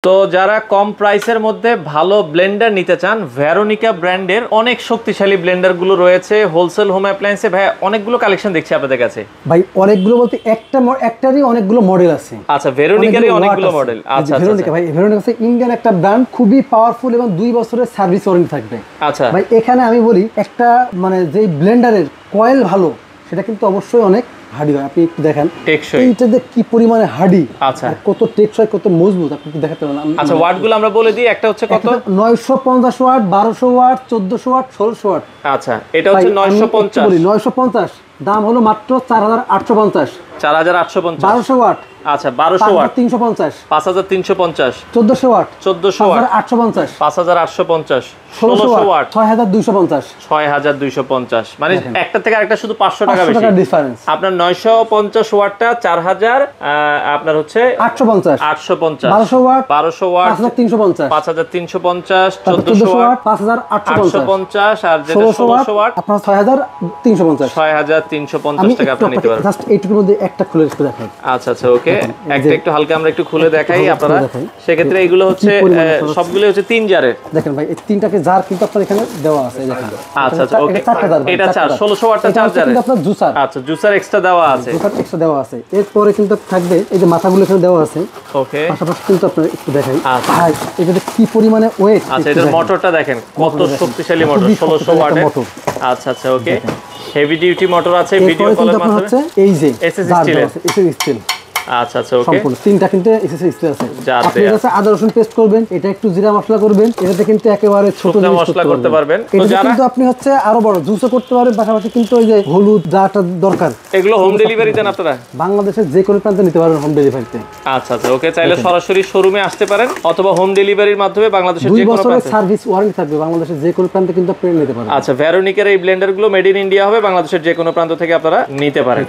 তো যারা কম প্রাইসের মধ্যে ভালো ব্লেন্ডার নিতে চান, ভেরোনিকা ব্র্যান্ডের অনেক শক্তিশালী ব্লেন্ডার গুলো রয়েছে হোলসেল হোম অ্যাপ্লায়েন্সে। ভাই অনেকগুলো কালেকশন দেখছি আপনাদের কাছে। ভাই অনেকগুলো বলতে একটারই অনেকগুলো মডেল আছে। আচ্ছা, ভেরোনিকারই অনেকগুলো মডেল। আচ্ছা ভেরোনিকা ভাই, ভেরোনিকা হচ্ছে ইন্ডিয়ান একটা ব্র্যান্ড, খুবই পাওয়ারফুল এবং 2 বছরের সার্ভিস ওয়ারেন্টি থাকবে। আচ্ছা ভাই এখানে আমি বলি একটা মানে যেই ব্লেন্ডারের কয়েল ভালো সেটা কিন্তু অবশ্যই অনেক হার্ডি হয়। আপনি একটু দেখেন এইটাতে কি পরিমাণে হার্ডি, আচ্ছা কত টেকসই, কত মজবুত, আপনি একটু দেখাতে পারেন। আচ্ছা ওয়াটগুলো আমরা বলে দিই। একটা হচ্ছে কত? 950 ওয়াট, 1200 ওয়াট, 1400 ওয়াট, 1600 ওয়াট। আচ্ছা, এটা হচ্ছে 950। বলি 950, দাম হলো মাত্র 4850। 4850। 1200 ওয়াট, আচ্ছা 1200 ওয়াট 350, 5350। 1400 watt 1400 watt 850, 5850। 1600 ওয়াট 6250। 6250, মানে একটা থেকে আরেকটা শুধু 500 টাকা বেশি ডিফারেন্স। আপনার 950 ওয়াটটা 4000, আপনার হচ্ছে 850, 850। 1200 ওয়াট 5350, 5350। 1400 ওয়াট 5850, আর যেটা 1600 ওয়াট আপনার 6350। 6350 টাকা আপনি নিতে পারবেন। জাস্ট এইটুকুর মধ্যে একটা খুলে একটু দেখাই। আচ্ছা আচ্ছা ওকে, একটা একটু হালকা আমরা একটু খুলে দেখাই আপনারা। সেক্ষেত্রে এগুলো হচ্ছে সবগুলো হচ্ছে 3 জারের। দেখেন ভাই এই 3টাকে জার কিন্তু আপনার এখানে দেওয়া আছে। দেখেন আচ্ছা আচ্ছা ওকে, এটা 1600 ওয়াটটা 4 জারের। কিন্তু আপনার জুসার, আচ্ছা জুসার এক্সট্রা দেওয়া আছে। জুসার এক্সট্রা দেওয়া আছে। এরপরে কিন্তু থাকবে এই যে মাথাগুলো এখানে দেওয়া আছে। ওকে, পাশাপাশি কিন্তু আপনারা একটু দেখাই ভাই এটা কি পরিমাণে ওয়েট। আচ্ছা এটার মোটরটা দেখেন কত শক্তিশালী মোটর, 1600 ওয়াটের। আচ্ছা আচ্ছা ওকে, হেভি ডিউটি মোটর আছে। ভিডিও কলের মাধ্যমে এই যে এসএস স্টিল। আচ্ছা আচ্ছা ওকে, সম্পূর্ণ 3টা কিন্তু এসএস স্টিল আছে। যাতে আপনি এটা আদা রসুন পেস্ট করবেন, এটা একটু জিরা মশলা করবেন, এটাতে কিন্তু একেবারে ছোট মশলা করতে পারবেন। তো যারা কিন্তু আপনি হচ্ছে আরো বড় জুসও করতে পারবেন। পাশাপাশি কিন্তু ওই যে হলুদ যাটা দরকার এগুলো হোম ডেলিভারি দেন আপনারা? বাংলাদেশের যে কোনো প্রান্তে নিতে পারবেন হোম ডেলিভারিতে। আচ্ছা আচ্ছা ওকে, চাইলে সরাসরি শোরুমে আসতে পারেন অথবা হোম ডেলিভারির মাধ্যমে বাংলাদেশের যে কোনো প্রান্তে। 2 বছরের সার্ভিস ওয়ারেন্টি থাকবে, বাংলাদেশের যে কোনো প্রান্তে কিন্তু আপনি নিতে পারবেন। আচ্ছা, ভেরোনিকার এই ব্লেন্ডার গুলো মেড ইন ইন্ডিয়া হবে, বাংলাদেশের যে কোনো প্রান্ত থেকে আপনারা নিতে পারেন।